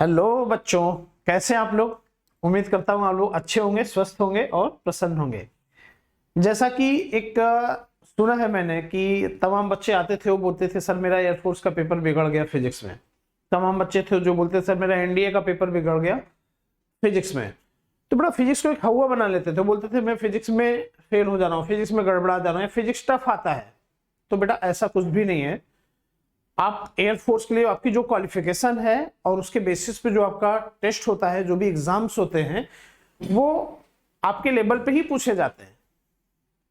Hello बच्चों, कैसे हैं आप लोग। उम्मीद करता हूं आप लोग अच्छे होंगे, स्वस्थ होंगे और प्रसन्न होंगे। जैसा कि एक सुना है मैंने कि तमाम बच्चे आते थे, वो बोलते थे सर मेरा एयरफोर्स का पेपर बिगड़ गया फिजिक्स में। तमाम बच्चे थे जो बोलते सर मेरा एनडीए का पेपर बिगड़ गया फिजिक्स में। तो बड़ा फिजिक्स को एक हवा बना लेते थे, बोलते थे मैं फिजिक्स में फेल हो जा रहा हूँ, फिजिक्स में गड़बड़ा जा रहा हूँ, फिजिक्स टफ आता है। तो बेटा ऐसा कुछ भी नहीं है। आप एयरफोर्स के लिए आपकी जो क्वालिफिकेशन है और उसके बेसिस पे जो आपका टेस्ट होता है, जो भी एग्जाम्स होते हैं, वो आपके लेवल पे ही पूछे जाते हैं।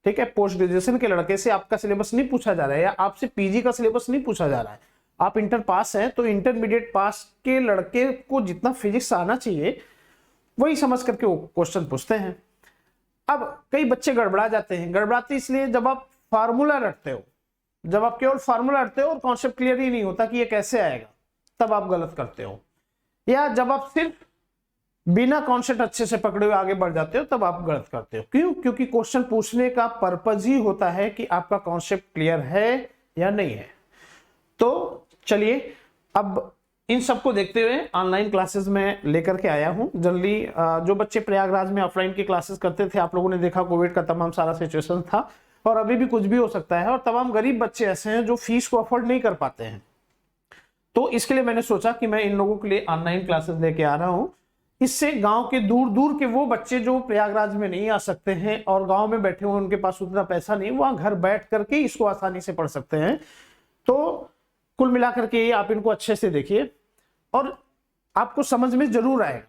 ठीक है, पोस्ट ग्रेजुएशन के लड़के से आपका सिलेबस नहीं पूछा जा रहा है, या आपसे पीजी का सिलेबस नहीं पूछा जा रहा है। आप इंटर पास हैं तो इंटरमीडिएट पास के लड़के को जितना फिजिक्स आना चाहिए वही समझ करके वो क्वेश्चन पूछते हैं। अब कई बच्चे गड़बड़ा जाते हैं। गड़बड़ाते इसलिए जब आप फार्मूला रटते हो, जब आप केवल फार्मूला रटते हो और कॉन्सेप्ट क्लियर ही नहीं होता कि ये कैसे आएगा, तब आप गलत करते हो। या जब आप सिर्फ बिना कॉन्सेप्ट अच्छे से पकड़े हुए आगे बढ़ जाते हो, तब आप गलत करते हो। क्यों? क्योंकि क्वेश्चन पूछने का पर्पज ही होता है कि आपका कॉन्सेप्ट क्लियर है या नहीं है। तो चलिए अब इन सबको देखते हुए ऑनलाइन क्लासेस में लेकर के आया हूं। जनरली जो बच्चे प्रयागराज में ऑफलाइन की क्लासेस करते थे, आप लोगों ने देखा कोविड का तमाम सारा सिचुएशन था और अभी भी कुछ भी हो सकता है, और तमाम गरीब बच्चे ऐसे हैं जो फीस को अफोर्ड नहीं कर पाते हैं। तो इसके लिए मैंने सोचा कि मैं इन लोगों के लिए ऑनलाइन क्लासेस लेके आ रहा हूं। इससे गांव के दूर दूर के वो बच्चे जो प्रयागराज में नहीं आ सकते हैं और गांव में बैठे हुए उनके पास उतना पैसा नहीं, वहां घर बैठ करके इसको आसानी से पढ़ सकते हैं। तो कुल मिलाकर के आप इनको अच्छे से देखिए और आपको समझ में जरूर आएगा।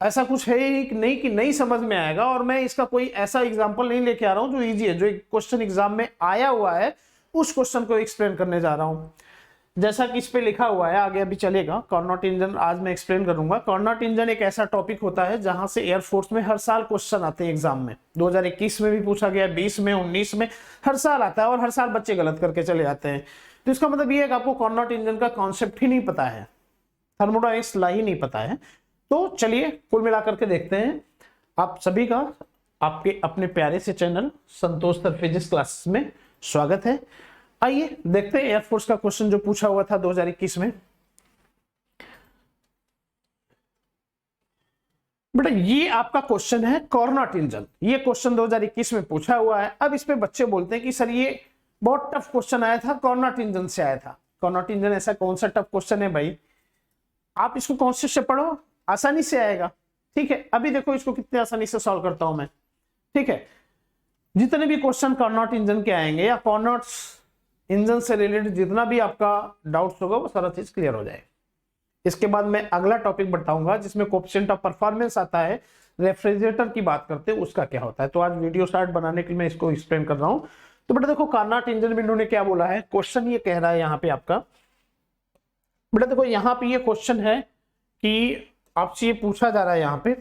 ऐसा कुछ है ही नहीं कि नहीं समझ में आएगा। और मैं इसका कोई ऐसा एग्जांपल नहीं लेके आ रहा हूं जो इजी है, जो एक क्वेश्चन एग्जाम में आया हुआ है उस क्वेश्चन को एक्सप्लेन करने जा रहा हूं। जैसा कि इस पे लिखा हुआ है, आगे अभी चलेगा। कार्नोट इंजन आज मैं एक्सप्लेन करूंगा। कार्नोट इंजन एक ऐसा टॉपिक होता है जहां से एयरफोर्स में हर साल क्वेश्चन आते हैं एग्जाम में। 2021 में भी पूछा गया, 20 में, 19 में, हर साल आता है और हर साल बच्चे गलत करके चले जाते हैं। तो इसका मतलब ये है कि आपको कार्नोट इंजन का कॉन्सेप्ट ही नहीं पता है, थर्मोडायनेमिक्स ला ही नहीं पता है। तो चलिए कुल मिलाकर के देखते हैं। आप सभी का आपके अपने प्यारे से चैनल संतोष सर फिजिक्स क्लासेस में स्वागत है। आइए देखते हैं एयरफोर्स का क्वेश्चन जो पूछा हुआ था 2021 में। बेटा ये आपका क्वेश्चन है कार्नोट इंजन। ये क्वेश्चन 2021 में पूछा हुआ है। अब इस पे बच्चे बोलते हैं कि सर ये बहुत टफ क्वेश्चन आया था, कार्नोट इंजन से आया था। कार्नोट इंजन ऐसा कौन सा टफ क्वेश्चन है भाई? आप इसको कॉन्सेप्ट से पढ़ो, आसानी से आएगा। ठीक है, अभी देखो इसको कितने आसानी से सॉल्व करता हूं मैं। ठीक है, जितने भी क्वेश्चन कार्नोट इंजन के आएंगे या कार्नोट इंजन से रिलेटेड जितना भी आपका डाउट्स होगा वो सारा चीज क्लियर हो जाएगा। इसके बाद मैं अगला टॉपिक बताऊंगा जिसमें कोएफिशिएंट ऑफ परफॉर्मेंस आता है। रेफ्रिजरेटर की बात करते हैं उसका क्या होता है। तो आज वीडियो स्टार्ट बनाने के लिए मैं इसको एक्सप्लेन कर रहा हूं। तो बेटा देखो कार्नोट इंजन में इन्होंने क्या बोला है, क्वेश्चन ये कह रहा है यहाँ पे आपका। बेटा देखो यहाँ पे ये क्वेश्चन है कि आपसे ये पूछा जा रहा है यहाँ पे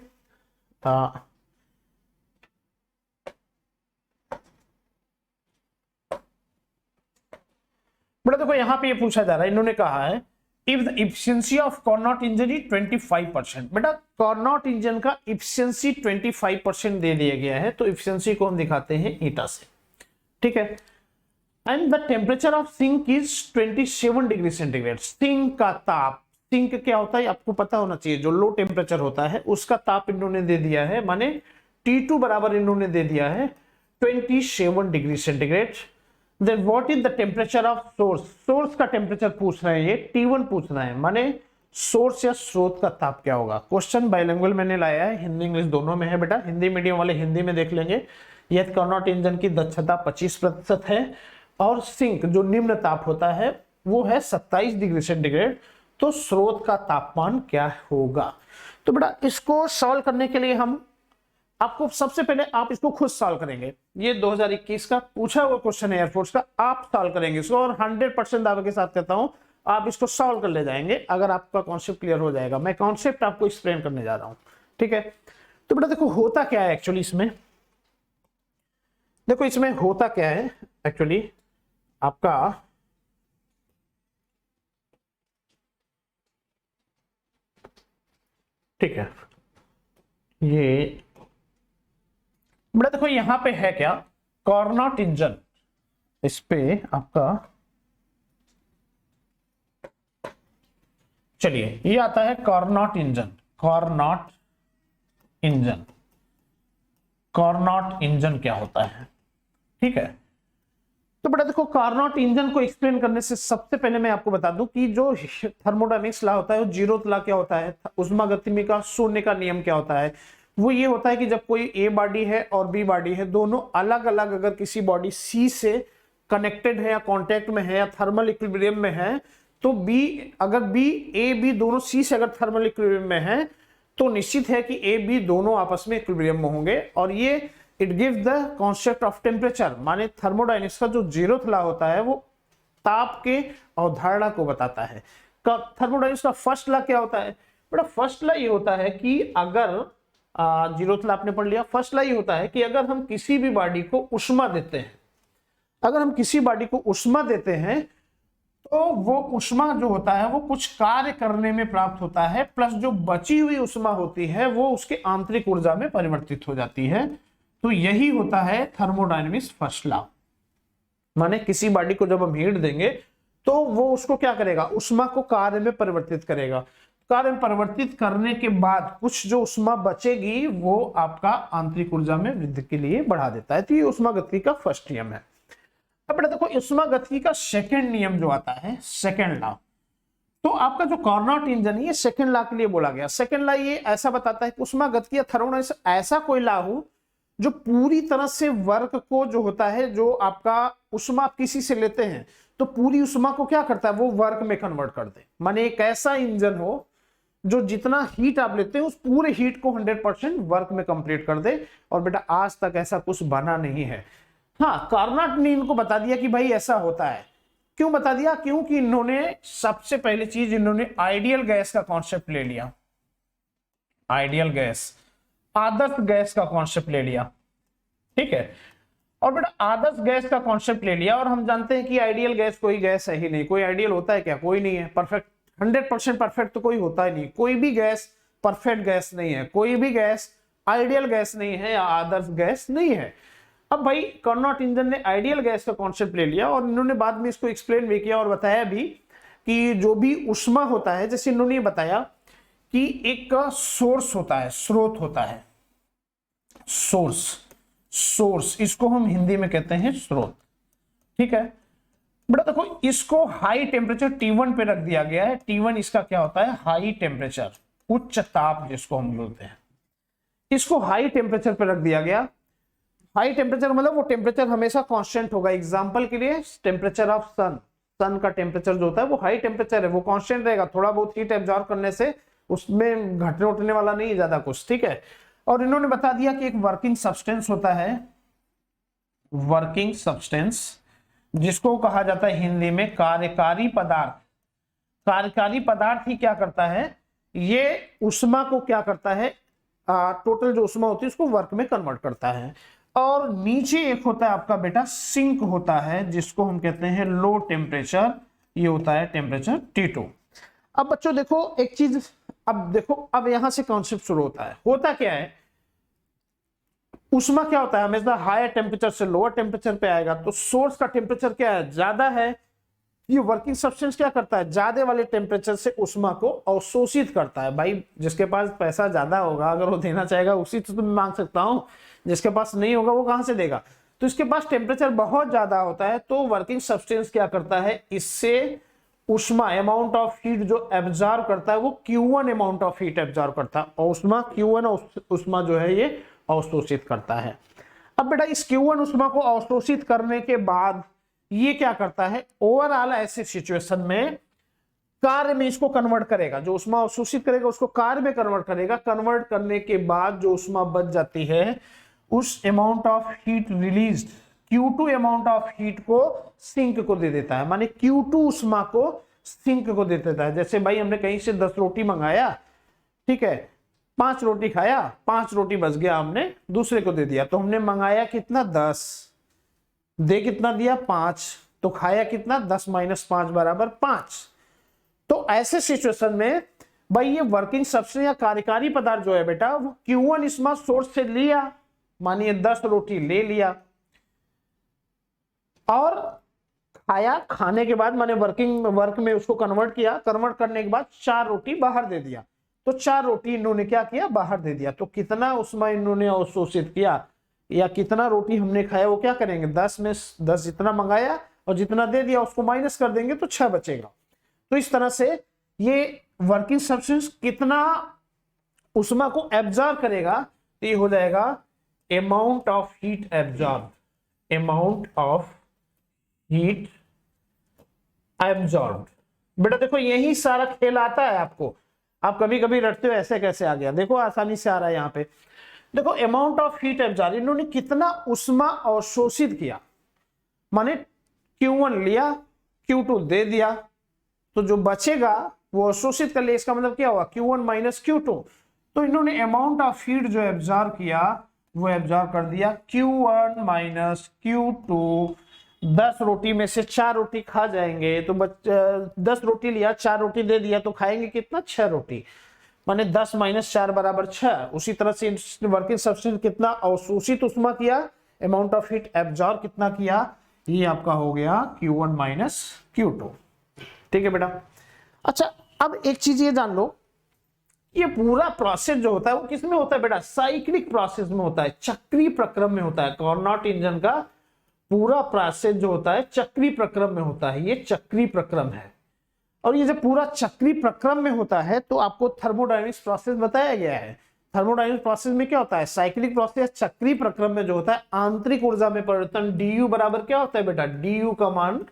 बेटा देखो यहाँ पे ये पूछा जा रहा है, इन्होंने कहा है if the efficiency of Carnot engine is 25%। बेटा कार्नोट इंजन का इफिशिएंसी 25% दे दिया गया है। तो इफिशिएंसी को हम दिखाते हैं ईटा से। ठीक है, and the temperature of sink is 27 degree centigrade. Sink का ताप, सिंक क्या होता है आपको पता होना चाहिए, जो लो टेम्परेचर होता है उसका ताप इन्होंने दे दिया है, माने T2 बराबर इन्होंने दे दिया है 27 degree centigrade. Then what is the temperature of source? Source का टेम्परेचर पूछ रहे हैं, ये T1 पूछ रहे हैं, माने सोर्स या स्रोत का ताप क्या होगा। क्वेश्चन बाइलिंगुअल मैंने लाया है, हिंदी इंग्लिश दोनों में है बेटा। हिंदी मीडियम वाले हिंदी में देख लेंगे। यह कार्नोट इंजन की दक्षता 25% है और सिंक जो निम्न ताप होता है वो है 27 डिग्री सेंटीग्रेड। तो स्रोत का तापमान क्या होगा? तो बेटा इसको सॉल्व करने के लिए हम आपको सबसे पहले आप इसको खुद सॉल्व करेंगे। ये 2021 का पूछा हुआ क्वेश्चन है एयरफोर्स का, आप सॉल्व करेंगे इसको और 100% दावे के साथ कहता हूं आप इसको सॉल्व कर ले जाएंगे अगर आपका कॉन्सेप्ट क्लियर हो जाएगा। मैं कॉन्सेप्ट आपको एक्सप्लेन करने जा रहा हूं। ठीक है, तो बेटा देखो होता क्या है एक्चुअली इसमें। देखो इसमें होता क्या है एक्चुअली आपका, ठीक है, ये बेटा देखो यहां पे है क्या, कार्नोट इंजन। इस पे आपका चलिए ये आता है Carnot engine. Carnot engine, Carnot engine क्या होता है, ठीक है। तो बेटा देखो, कार्नोट इंजन को एक्सप्लेन करने से सबसे पहले मैं आपको बता दूं कि जो थर्मोडायनेमिक्स लॉ होता है वो जीरोथ लॉ क्या होता है, ऊष्मागतिकी का शून्य का नियम क्या होता है। वो ये होता है कि जब कोई ए बॉडी है और बी बॉडी है, दोनों अलग अलग अगर किसी बॉडी सी से कनेक्टेड है या कांटेक्ट में है या थर्मल इक्विलिब्रियम में है, तो बी अगर बी ए बी दोनों सी से अगर थर्मल इक्विलिब्रियम में है तो निश्चित है कि ए बी दोनों आपस में इक्विलिब्रियम में होंगे। और ये it gives the concept of temperature, माने थर्मोडायनेमिक्स का जो जीरोथ लॉ होता है वो ताप के अवधारणा को बताता है। थर्मोडायनेमिक्स का फर्स्ट लॉ क्या होता है बेटा, फर्स्ट लॉ ये होता है कि अगर जीरोथ लॉ आपने पढ़ लिया, फर्स्ट लॉ ये होता है कि अगर हम किसी भी बॉडी को उष्मा देते हैं, अगर हम किसी बॉडी को उष्मा देते हैं तो वो उष्मा जो होता है वो कुछ कार्य करने में प्राप्त होता है, प्लस जो बची हुई उष्मा होती है वो उसके आंतरिक ऊर्जा में परिवर्तित हो जाती है। तो यही होता है थर्मोडायनेमिक्स फर्स्ट लॉ। माने किसी बॉडी को जब हम हीट देंगे तो वो उसको क्या करेगा, उष्मा को कार्य में परिवर्तित करेगा। कार्य में परिवर्तित करने के बाद कुछ जो उष्मा बचेगी वो आपका आंतरिक ऊर्जा में वृद्धि के लिए बढ़ा देता है। तो ये उष्मागतिकी का फर्स्ट नियम है। अब बेटा देखो, उष्मागतिकी का सेकंड नियम जो आता है, सेकंड लॉ, तो आपका जो कार्नोट इंजन है ये सेकंड लॉ के लिए बोला गया। सेकंड लॉ ये ऐसा बताता है कि उष्मागतिकी या थर्मोडायनेमिक्स ऐसा कोई लॉ हो जो पूरी तरह से वर्क को जो होता है, जो आपका उष्मा आप किसी से लेते हैं तो पूरी उष्मा को क्या करता है, वो वर्क में कन्वर्ट कर दे। माने एक ऐसा इंजन हो जो जितना हीट आप लेते हैं उस पूरे हीट को 100% वर्क में कंप्लीट कर दे। और बेटा आज तक ऐसा कुछ बना नहीं है। हाँ, कार्नोट ने इनको बता दिया कि भाई ऐसा होता है। क्यों बता दिया, क्योंकि इन्होंने सबसे पहली चीज इन्होंने आइडियल गैस का कॉन्सेप्ट ले लिया। आइडियल गैस, आदर्श गैस का कॉन्सेप्ट ले लिया, ठीक है। और बेटा आदर्श गैस का कॉन्सेप्ट ले लिया, और हम जानते हैं कि आइडियल गैस कोई गैस है ही नहीं। कोई आइडियल होता है क्या, कोई नहीं है। परफेक्ट 100% परफेक्ट तो कोई होता ही नहीं। कोई भी गैस परफेक्ट गैस नहीं है, कोई भी गैस आइडियल गैस नहीं है या आदर्श गैस नहीं है। अब भाई कार्नोट इंजन ने आइडियल गैस का कॉन्सेप्ट ले लिया और इन्होंने बाद में इसको एक्सप्लेन भी किया और बताया भी कि जो भी उष्मा होता है, जैसे इन्होंने बताया कि एक सोर्स होता है, स्रोत होता है, सोर्स, सोर्स इसको हम हिंदी में कहते हैं स्रोत, ठीक है। बेटा देखो, इसको हाई टेम्परेचर T1 पे रख दिया गया है। T1 इसका क्या होता है, हाई टेम्परेचर, उच्च ताप जिसको हम बोलते हैं। इसको हाई टेम्परेचर पे रख दिया गया। हाई टेम्परेचर मतलब वो टेम्परेचर हमेशा कांस्टेंट होगा। एग्जांपल के लिए टेम्परेचर ऑफ सन, सन का टेम्परेचर जो होता है वो हाई टेम्परेचर है, वो कांस्टेंट रहेगा। थोड़ा बहुत हीट एब्जॉर्ब करने से उसमें घटने उठने वाला नहीं है ज्यादा कुछ, ठीक है। और इन्होंने बता दिया कि एक वर्किंग सब्सटेंस होता है, वर्किंग सब्सटेंस, जिसको कहा जाता है हिंदी में कार्यकारी पदार्थ। कार्यकारी पदार्थ ही क्या करता है, ये उष्मा को क्या करता है, टोटल जो उष्मा होती है उसको वर्क में कन्वर्ट करता है। और नीचे एक होता है आपका बेटा सिंक होता है, जिसको हम कहते हैं लो टेम्परेचर, ये होता है टेम्परेचर T2। अब बच्चों देखो एक चीज, अब देखो अब यहां से कॉन्सेप्ट शुरू होता है। होता क्या है, उष्मा क्या होता है, हमेशा हायर टेम्परेचर से लोअर टेम्परेचर पे आएगा। तो सोर्स का टेम्परेचर क्या है, ज्यादा है। ये वर्किंग सब्सटेंस क्या करता है, ज्यादा वाले टेम्परेचर से उष्मा को अवशोषित करता है। भाई जिसके पास पैसा ज्यादा होगा अगर वो देना चाहेगा उसी से तो मैं मांग सकता हूं, जिसके पास नहीं होगा वो कहां से देगा। तो इसके पास टेम्परेचर बहुत ज्यादा होता है तो वर्किंग सब्सटेंस क्या करता है, इससे उष्मा अमाउंट ऑफ हीट जो एब्जॉर्ब करता है वो Q1 amount of heat absorb करता है, और उष्मा Q1 उष्मा जो है ये अवशोषित करता है। अब बेटा इस Q1 उष्मा को अवशोषित करने के बाद ये क्या करता है, ओवरऑल ऐसे सिचुएशन में कार्य में इसको कन्वर्ट करेगा। जो उष्मा अवशोषित करेगा उसको कार्य में कन्वर्ट करेगा। कन्वर्ट करने के बाद जो उष्मा बच जाती है उस amount of heat released, Q2 amount of heat को सिंक को दे देता है। माने Q2 उष्मा को सिंक को दे देता है। जैसे भाई हमने कहीं से 10 रोटी मंगाया, ठीक है, 5 रोटी खाया, 5 रोटी बच गया, हमने दूसरे को दे दिया। तो हमने मंगाया कितना, 10, दे कितना दिया, 5, तो खाया कितना, 10 - 5 बराबर 5। तो ऐसे सिचुएशन में भाई ये वर्किंग सब्सटेंस या कार्यकारी पदार्थ जो है बेटा वो Q1 उष्मा सोर्स से लिया, मानिए 10 रोटी ले लिया और खाया, खाने के बाद मैंने वर्क में उसको कन्वर्ट किया, कन्वर्ट करने के बाद 4 रोटी बाहर दे दिया, तो 4 रोटी इन्होंने क्या किया, बाहर दे दिया। तो कितना उसमें इन्होंने अवशोषित किया या कितना रोटी हमने खाया, वो क्या करेंगे, 10 में 10 जितना मंगाया और जितना दे दिया उसको माइनस कर देंगे तो 6 बचेगा। तो इस तरह से ये वर्किंग सब्सटेंस कितना उष्मा को एब्जॉर्ब करेगा, तो ये हो जाएगा amount of heat absorb, amount of heat absorb. बेटा देखो यही सारा खेल आता है आपको, आप कभी कभी रटते हो ऐसे कैसे आ गया, देखो आसानी से आ रहा है यहाँ पे। देखो अमाउंट ऑफ हीट एब्जॉर्ब, इन्होंने कितना उष्मा अवशोषित किया, माने Q1 लिया, Q2 दे दिया, तो जो बचेगा वो अवशोषित कर लिया, इसका मतलब क्या हुआ, Q1 माइनस Q2। तो इन्होंने अमाउंट ऑफ हीट जो एब्जॉर्ब किया वो एब्जॉर्ब कर दिया Q1 माइनस Q2। 10 रोटी में से 4 रोटी खा जाएंगे, तो 10 रोटी लिया, 4 रोटी दे दिया, तो खाएंगे कितना, 6 रोटी, माने 10 माइनस 4 बराबर 6। उसी तरह से वर्किंग सब्सटेंस कितना अवशोषित उष्मा किया, अमाउंट ऑफ हीट एब्जॉर्ब कितना किया, ये आपका हो गया Q1 माइनस Q2। ठीक है बेटा। अच्छा अब एक चीज ये जान लो, ये पूरा प्रोसेस जो होता है वो किसमें होता है बेटा, साइक्लिक प्रोसेस में होता है, चक्रीय प्रक्रम में होता है। कार्नोट इंजन का पूरा प्रोसेस जो होता है चक्रीय प्रक्रम में होता है, ये चक्रीय प्रक्रम है। और ये जब पूरा चक्रीय प्रक्रम में होता है तो आपको थर्मोडायनेमिक्स प्रोसेस बताया गया है। थर्मोडायनेमिक्स प्रोसेस में क्या होता है, साइक्लिक प्रोसेस चक्रीय प्रक्रम में जो होता है आंतरिक ऊर्जा में परिवर्तन du बराबर क्या होता है बेटा, du का मान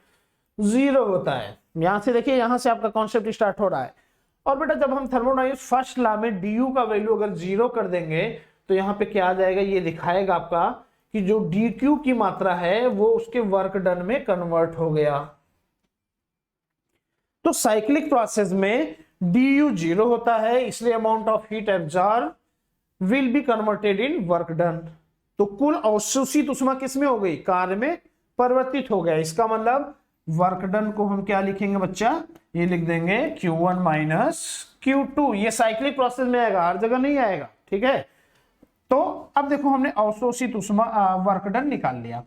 0 होता है। यहां से देखिए, यहां से आपका कॉन्सेप्ट स्टार्ट हो रहा है। और बेटा जब हम थर्मोडायनेमिक्स फर्स्ट लॉ में du का वैल्यू अगर 0 कर देंगे तो यहाँ पे क्या आ जाएगा, ये दिखाएगा आपका कि जो dq की मात्रा है वो उसके वर्क डन में कन्वर्ट हो गया। तो साइक्लिक प्रोसेस में du 0 होता है, इसलिए amount of heat absorb will be converted in work done. तो कुल अवशोषित उष्मा किसमें हो गई, कार्य में परिवर्तित हो गया। इसका मतलब वर्क डन को हम क्या लिखेंगे बच्चा, ये लिख देंगे Q1 माइनस Q2। ये साइक्लिक प्रोसेस में आएगा, हर जगह नहीं आएगा। ठीक है, तो अब देखो हमने अवशोषित उष्मा वर्क डन निकाल लिया।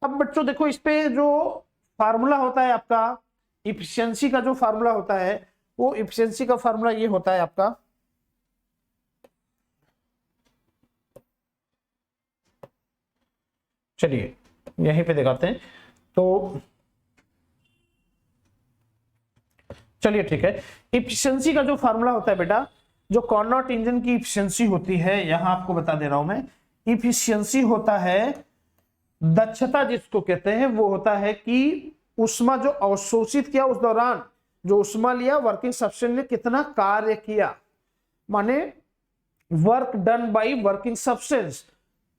अब बच्चों देखो इस पे जो फार्मूला होता है आपका इफिशियंसी का, जो फार्मूला होता है वो इफिशियंसी का फार्मूला ये होता है आपका, चलिए यहीं पे दिखाते हैं। तो चलिए ठीक है, इफिशियंसी का जो फार्मूला होता है बेटा, जो कार्नोट इंजन की इफिशियंसी होती है, यहां आपको बता दे रहा हूं मैं, इफिशियंसी होता है दक्षता, जिसको कहते हैं वो होता है कि उष्मा जो अवशोषित किया उस दौरान जो उष्मा लिया वर्किंग सब्सटेंस ने कितना कार्य किया, माने work done by working substance.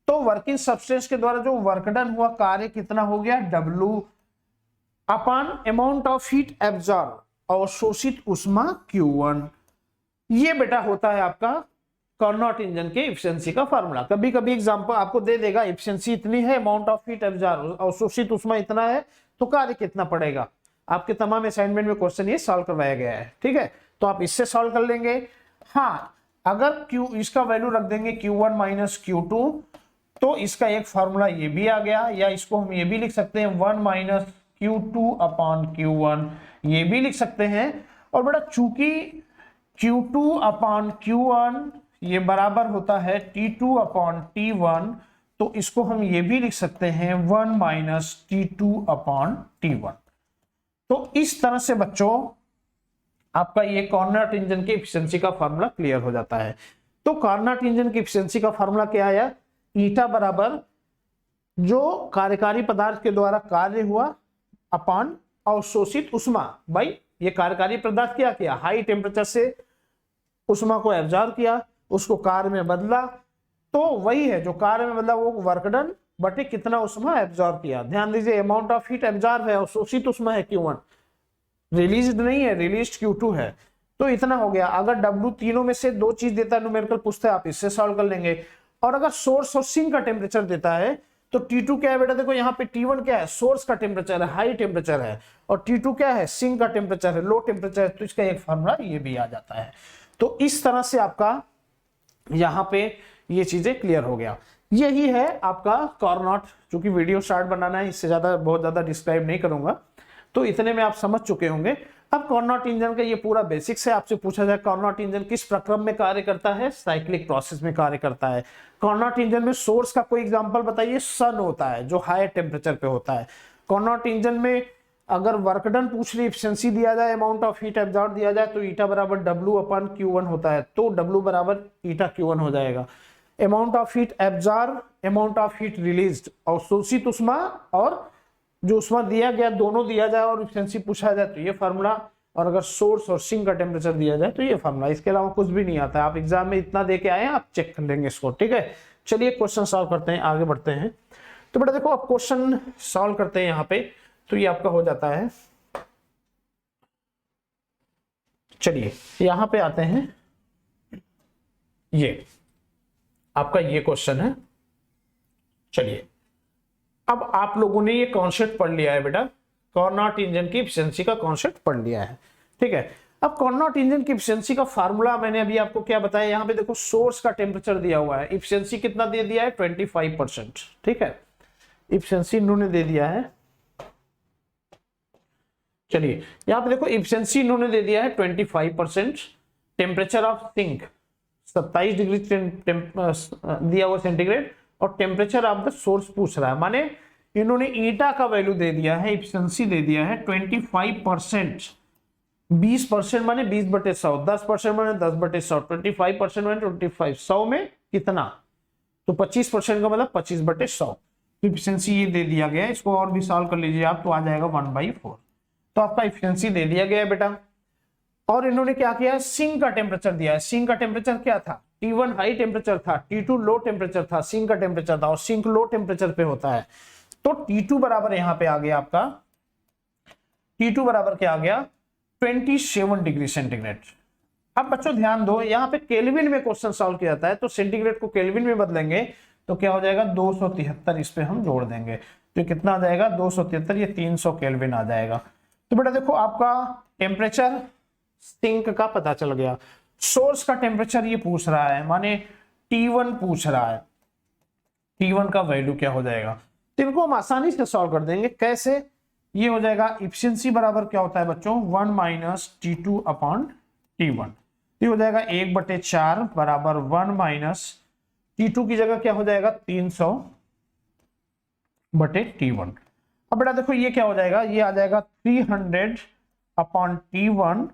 तो वर्किंग सब्सटेंस के द्वारा जो वर्क डन हुआ कार्य कितना हो गया, W upon amount of heat absorb, अवशोषित उष्मा Q1। ये बेटा होता है आपका कार्नोट इंजन के इफिशियंसी का फार्मूला। कभी कभी एग्जांपल आपको दे देगा इफिशियंसी इतनी है, अमाउंट ऑफ हीट एब्जॉर्ब, अवशोषित उष्मा इतना है, तो कार्य कितना पड़ेगा। आपके तमाम असाइनमेंट में क्वेश्चन ये सॉल्व करवाया गया है। ठीक है, तो आप इससे सॉल्व कर लेंगे। हाँ, अगर Q इसका वैल्यू रख देंगे Q1 माइनस Q2, तो इसका एक फॉर्मूला ये भी आ गया, या इसको हम ये भी लिख सकते हैं 1 माइनस Q2 अपॉन Q1, ये भी लिख सकते हैं। और बेटा चूंकि Q2 अपॉन Q1 ये बराबर होता है T2 अपॉन T1, तो इसको हम ये भी लिख सकते हैं 1 माइनस T2 अपॉन T1। तो इस तरह से बच्चों आपका ये कार्नोट इंजन की एफिशिएंसी का फार्मूला क्लियर हो जाता है। तो कार्नोट इंजन की एफिशिएंसी का फार्मूला क्या आया, ईटा बराबर जो कार्यकारी पदार्थ के द्वारा कार्य हुआ अपॉन अवशोषित उष्मा। भाई ये कार्यकारी पदार्थ क्या किया, हाई टेम्परेचर से उष्मा को एब्जॉर्ब किया, उसको कार्य में बदला, तो वही है जो कार्य में बदला वो वर्क डन बटे कितना उष्मा एब्जॉर्ब किया। ध्यान दीजिए अमाउंट ऑफ हीट एब्जॉर्ब है, अवशोषित उष्मा है Q1, रिलीज्ड नहीं है, रिलीज्ड Q2 है। तो इतना हो गया। अगर W तीनों में से 2 चीज देता है, न्यूमेरिकल पूछता है, आप इससे सॉल्व कर लेंगे। और अगर सोर्स और सिंक का टेम्परेचर देता है तो T2 क्या है बेटा, देखो यहाँ पे T1 क्या है, सोर्स का टेम्परेचर है, हाई टेम्परेचर है, और T2 क्या है, सिंक का टेम्परेचर है, लो टेम्परेचर है। तो इसका एक फार्मूला ये भी आ जाता है। तो इस तरह से आपका यहाँ पे ये चीजें क्लियर हो गया। यही है आपका कार्नोट। चूंकि वीडियो स्टार्ट बनाना है, इससे ज्यादा बहुत ज्यादा डिस्क्राइब नहीं करूंगा, तो इतने में आप समझ चुके होंगे। अब कार्नोट इंजन का ये पूरा बेसिक्स है। आपसे पूछा जाए कार्नोट इंजन किस प्रक्रम में कार्य करता है, साइक्लिक प्रोसेस में कार्य करता है। कार्नोट इंजन में सोर्स का कोई एग्जांपल बताइए। सन होता है जो हाई टेम्परेचर पे होता है। कार्नोट इंजन में अगर वर्क डन पूछ ली, एफिशिएंसी दिया जाए, अमाउंट ऑफ हीट एब्जॉर्ब दिया जाए, तो ईटा बराबर W/Q1 होता है, तो W बराबर ईटा Q1 हो जाएगा। Amount of heat absorb, amount of heat released, अवशोषित उष्मा और जो उष्मा दिया गया दोनों दिया जाए और एफिशिएंसी पूछा जाए तो ये फार्मूला, और अगर सोर्स और सिंक का टेम्परेचर दिया जाए तो ये फार्मूला। इसके अलावा कुछ भी नहीं आता है। आप एग्जाम में इतना दे के आए हैं, आप चेक कर लेंगे इसको, ठीक है। चलिए क्वेश्चन सॉल्व करते हैं, आगे बढ़ते हैं। तो बेटा देखो, आप क्वेश्चन सॉल्व करते हैं यहाँ पे, तो ये आपका हो जाता है। चलिए यहाँ पे आते हैं, ये आपका ये क्वेश्चन है। चलिए अब आप लोगों ने ये कॉन्सेप्ट पढ़ लिया है बेटा, कार्नोट इंजन की एफिशिएंसी का कॉन्सेप्ट पढ़ लिया है, ठीक है। अब कार्नोट इंजन की एफिशिएंसी का फार्मूला मैंने अभी आपको क्या बताया, यहाँ पे देखो सोर्स का टेम्परेचर दिया हुआ है, एफिशिएंसी कितना दे दिया है 25%, ठीक है। एफिशिएंसी इन्होंने दे दिया है, चलिए यहाँ पे देखो एफिशिएंसी इन्होंने दे दिया है 25%। टेम्परेचर ऑफ सिंक 27 डिग्री दिया हुआ सेंटीग्रेड, और टेम्परेचर ऑफ द सोर्स पूछ रहा है, माने इन्होंने ईटा का वैल्यू दे दिया है, एफिशिएंसी दे दिया है 25%। 20% माने 20/100, 10% माने 10/100, 25% माने 25, 100 में कितना, तो 25% का मतलब 25/100। एफिशिएंसी ये दे दिया गया है। इसको और भी सॉल्व कर लीजिए आप, तो आ जाएगा 1/4। तो आपका एफिशिएंसी दे दिया गया है बेटा। और इन्होंने क्या किया, सिंक का टेम्परेचर दिया है। सिंक का टेम्परेचर क्या था, T1 हाई टेम्परेचर था, T2 लो टेम्परेचर था, सिंक का टेम्परेचर था, और सिंक लो टेम्परेचर पे होता है। तो T2 बराबर यहाँ पे आ गया आपका, T2 बराबर क्या आ गया 27 डिग्री सेंटीग्रेड। अब बच्चों ध्यान दो, यहाँ पे केल्विन में क्वेश्चन सॉल्व किया जाता है, तो सेंटीग्रेड को केल्विन में बदलेंगे तो क्या हो जाएगा 273, इस पे हम जोड़ देंगे तो कितना आ जाएगा 273, ये 300 केल्विन आ जाएगा। तो बेटा देखो आपका टेम्परेचर सिंक का पता चल गया। सोर्स का टेम्परेचर ये पूछ रहा है, माने T1 पूछ रहा है, T1 का वैल्यू क्या हो जाएगा। तो इनको हम आसानी से सॉल्व कर देंगे। कैसे, ये हो जाएगा एफिशिएंसी बराबर क्या होता है बच्चों 1 - T2/T1। ये हो जाएगा 1/4 बराबर 1 - T2 की जगह क्या हो जाएगा 300/T1। अब बेटा देखो ये क्या हो जाएगा, ये आ जाएगा 300/T1,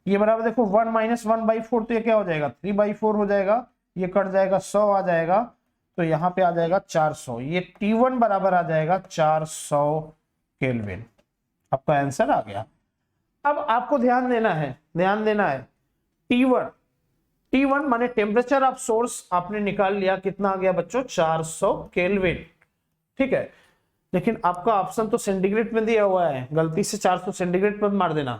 ये बराबर देखो 1 - 1/4, तो ये क्या हो जाएगा 3/4 हो जाएगा, ये कट जाएगा 100 आ जाएगा, तो यहाँ पे आ जाएगा 400। ये T1 बराबर आ जाएगा 400 केल्विन। आपका आंसर आ गया। अब आपको ध्यान देना है, T1 माने टेम्परेचर ऑफ सोर्स आपने निकाल लिया, कितना आ गया बच्चों 400 केल्विन, ठीक है। लेकिन आपका ऑप्शन तो सेंटीग्रेड में दिया हुआ है, गलती से 400 सेंटीग्रेड पर मार देना,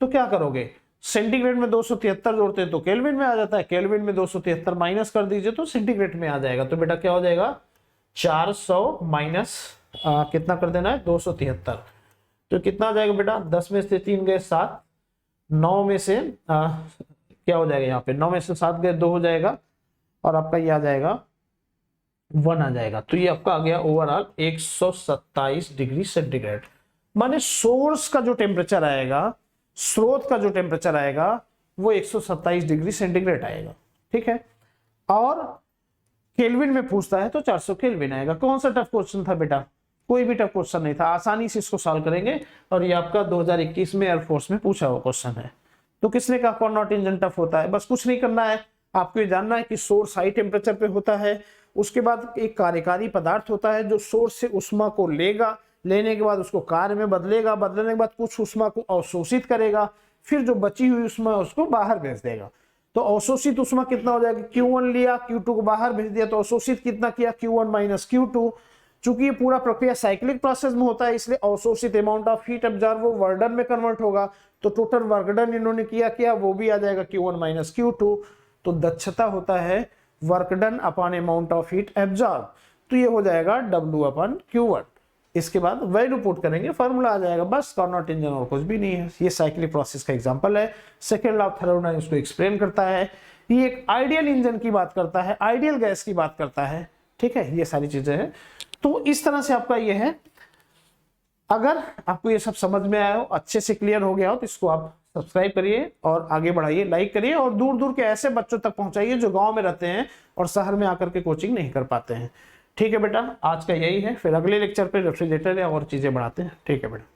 तो क्या करोगे, सेंटीग्रेड में 273 जोड़ते तो केल्विन में आ जाता है, केल्विन में 273 माइनस कर दीजिए तो सेंटीग्रेड में आ जाएगा। तो बेटा क्या हो जाएगा 400 माइनस कितना कर देना है 273, तो कितना आ जाएगा बेटा 10 में से 3 गए 7, 9 में से क्या हो जाएगा, यहाँ पे 9 में से 7 गए 2 हो जाएगा, और आपका ये आ जाएगा 1 आ जाएगा। तो ये आपका आ गया ओवरऑल 127 डिग्री सेंटीग्रेड। माने सोर्स का जो टेम्परेचर आएगा, स्रोत का जो टेम्परेचर आएगा वो 127 डिग्री सेंटीग्रेड आएगा, ठीक है। और केल्विन में पूछता है तो 400 केल्विन आएगा। कौन सा टफ क्वेश्चन था बेटा, कोई भी टफ क्वेश्चन नहीं था, आसानी से इसको सॉल्व करेंगे। और ये आपका 2021 में एयरफोर्स में पूछा हुआ क्वेश्चन है। तो किसने कहा कार्नोट इंजन टफ होता है, बस कुछ नहीं करना है, आपको ये जानना है कि सोर्स हाई टेम्परेचर पे होता है, उसके बाद एक कार्यकारी पदार्थ होता है जो सोर्स से उष्मा को लेगा, लेने के बाद उसको कार्य में बदलेगा, बदलने के बाद कुछ उष्मा को अवशोषित करेगा, फिर जो बची हुई उष्मा उसको बाहर भेज देगा। तो अवशोषित उष्मा कितना हो जाएगा, Q1 लिया, Q2 को बाहर भेज दिया, तो अवशोषित कितना किया Q1 - Q2। चूंकि ये पूरा प्रक्रिया साइक्लिक प्रोसेस में होता है, इसलिए अवशोषित अमाउंट ऑफ हीट एब्जॉर्ब वो वर्क डन में कन्वर्ट होगा, तो टोटल वर्क डन इन्होंने किया वो भी आ जाएगा Q1 - Q2। तो दक्षता होता है work done upon amount of heat absorb, तो ये हो जाएगा W/Q1। इसके बाद वैल्यू पुट करेंगे, फार्मूला आ जाएगा, बस कार्नोट इंजन और कुछ भी नहीं है। ये साइक्लिक प्रोसेस का एग्जांपल है। सेकंड लॉ ऑफ थर्मोडायनामिक्स को एक्सप्लेन करता है। ये एक आइडियल इंजन की बात करता है, आइडियल गैस की बात करता है, ठीक है, ये सारी चीजें हैं। तो इस तरह से आपका ये है। अगर आपको ये सब समझ में आया हो, अच्छे से क्लियर हो गया हो, तो इसको आप सब्सक्राइब करिए और आगे बढ़ाइए, लाइक करिए और दूर दूर के ऐसे बच्चों तक पहुंचाइए जो गांव में रहते हैं और शहर में आकर के कोचिंग नहीं कर पाते हैं। ठीक है बेटा, आज का यही है, फिर अगले लेक्चर पे रेफ्रिजरेटर या और चीजें बढ़ाते हैं। ठीक है बेटा।